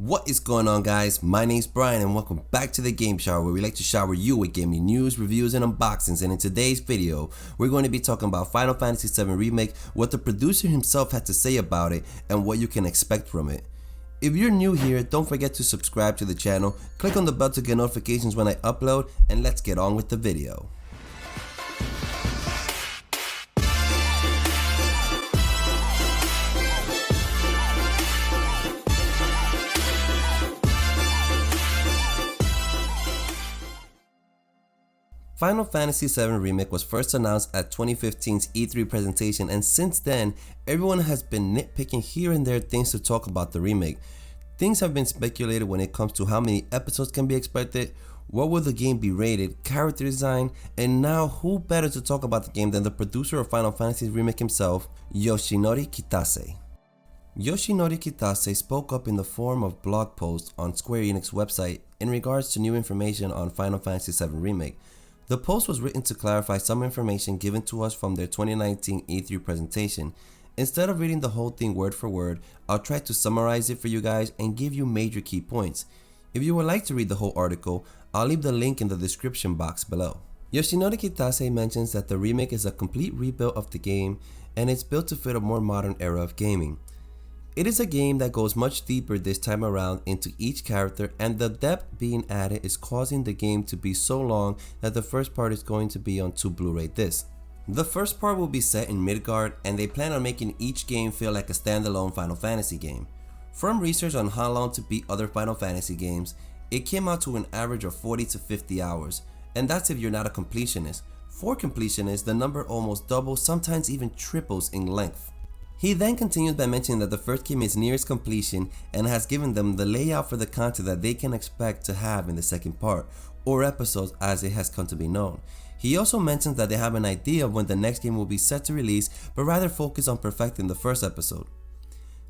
What is going on, guys? My name's Brian and welcome back to the Game Shower, where we like to shower you with gaming news, reviews, and unboxings. And in today's video, we're going to be talking about Final Fantasy VII Remake, what the producer himself had to say about it, and what you can expect from it. If you're new here, don't forget to subscribe to the channel, click on the bell to get notifications when I upload, and let's get on with the video. Final Fantasy VII Remake was first announced at 2015's E3 presentation, and since then, everyone has been nitpicking here and there things to talk about the remake. Things have been speculated when it comes to how many episodes can be expected, what will the game be rated, character design, and now who better to talk about the game than the producer of Final Fantasy Remake himself, Yoshinori Kitase. Yoshinori Kitase spoke up in the form of blog posts on Square Enix website in regards to new information on Final Fantasy VII Remake. The post was written to clarify some information given to us from their 2019 E3 presentation. Instead of reading the whole thing word for word, I'll try to summarize it for you guys and give you major key points. If you would like to read the whole article, I'll leave the link in the description box below. Yoshinori Kitase mentions that the remake is a complete rebuild of the game and it's built to fit a more modern era of gaming. It is a game that goes much deeper this time around into each character, and the depth being added is causing the game to be so long that the first part is going to be on 2 Blu-ray discs. The first part will be set in Midgard, and they plan on making each game feel like a standalone Final Fantasy game. From research on how long to beat other Final Fantasy games, it came out to an average of 40 to 50 hours, and that's if you're not a completionist. For completionists, the number almost doubles, sometimes even triples in length. He then continues by mentioning that the first game is near its completion and has given them the layout for the content that they can expect to have in the second part, or episodes as it has come to be known. He also mentions that they have an idea of when the next game will be set to release, but rather focus on perfecting the first episode.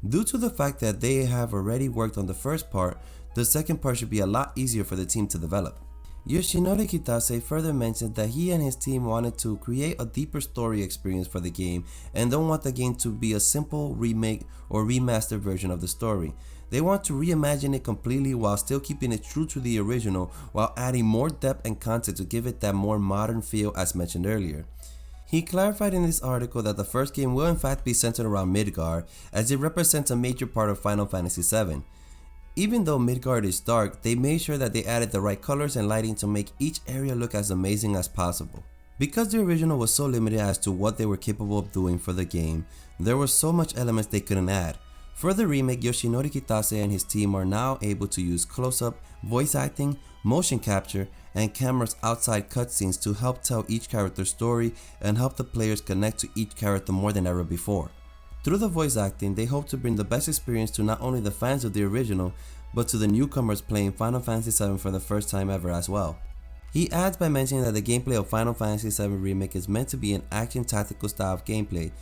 Due to the fact that they have already worked on the first part, the second part should be a lot easier for the team to develop. Yoshinori Kitase further mentioned that he and his team wanted to create a deeper story experience for the game and don't want the game to be a simple remake or remastered version of the story. They want to reimagine it completely while still keeping it true to the original, while adding more depth and content to give it that more modern feel as mentioned earlier. He clarified in this article that the first game will in fact be centered around Midgard, as it represents a major part of Final Fantasy VII. Even though Midgard is dark, they made sure that they added the right colors and lighting to make each area look as amazing as possible. Because the original was so limited as to what they were capable of doing for the game, there were so much elements they couldn't add. For the remake, Yoshinori Kitase and his team are now able to use close-up, voice acting, motion capture, and cameras outside cutscenes to help tell each character's story and help the players connect to each character more than ever before. Through the voice acting, they hope to bring the best experience to not only the fans of the original, but to the newcomers playing Final Fantasy VII for the first time ever as well. He adds by mentioning that the gameplay of Final Fantasy VII Remake is meant to be an action tactical style of gameplay.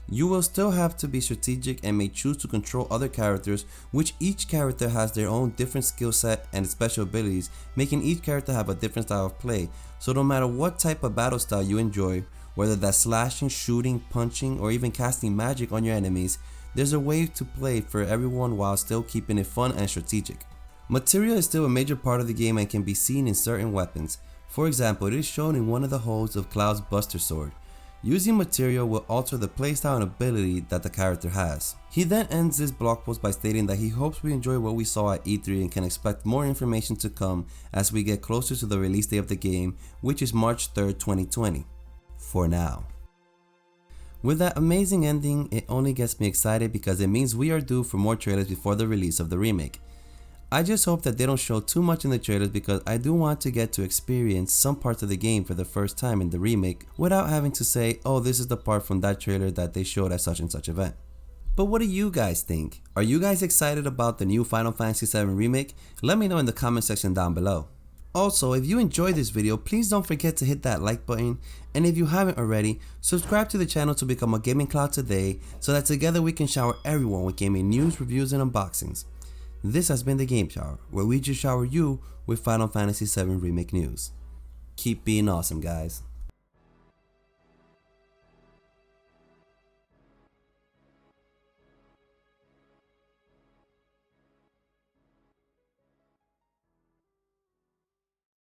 You will still have to be strategic and may choose to control other characters, which each character has their own different skill set and special abilities, making each character have a different style of play. So no matter what type of battle style you enjoy, whether that's slashing, shooting, punching, or even casting magic on your enemies, there's a way to play for everyone while still keeping it fun and strategic. Material is still a major part of the game and can be seen in certain weapons. For example, it is shown in one of the holds of Cloud's Buster Sword. Using material will alter the playstyle and ability that the character has. He then ends this blog post by stating that he hopes we enjoy what we saw at E3 and can expect more information to come as we get closer to the release date of the game, which is March 3rd, 2020. For now. With that amazing ending, it only gets me excited because it means we are due for more trailers before the release of the remake. I just hope that they don't show too much in the trailers because I do want to get to experience some parts of the game for the first time in the remake without having to say, oh, this is the part from that trailer that they showed at such and such event. But what do you guys think? Are you guys excited about the new Final Fantasy VII Remake? Let me know in the comment section down below. Also, if you enjoyed this video, please don't forget to hit that like button, and if you haven't already, subscribe to the channel to become a gaming cloud today so that together we can shower everyone with gaming news, reviews, and unboxings. This has been the Game Shower, where we just shower you with Final Fantasy VII Remake news. Keep being awesome, guys.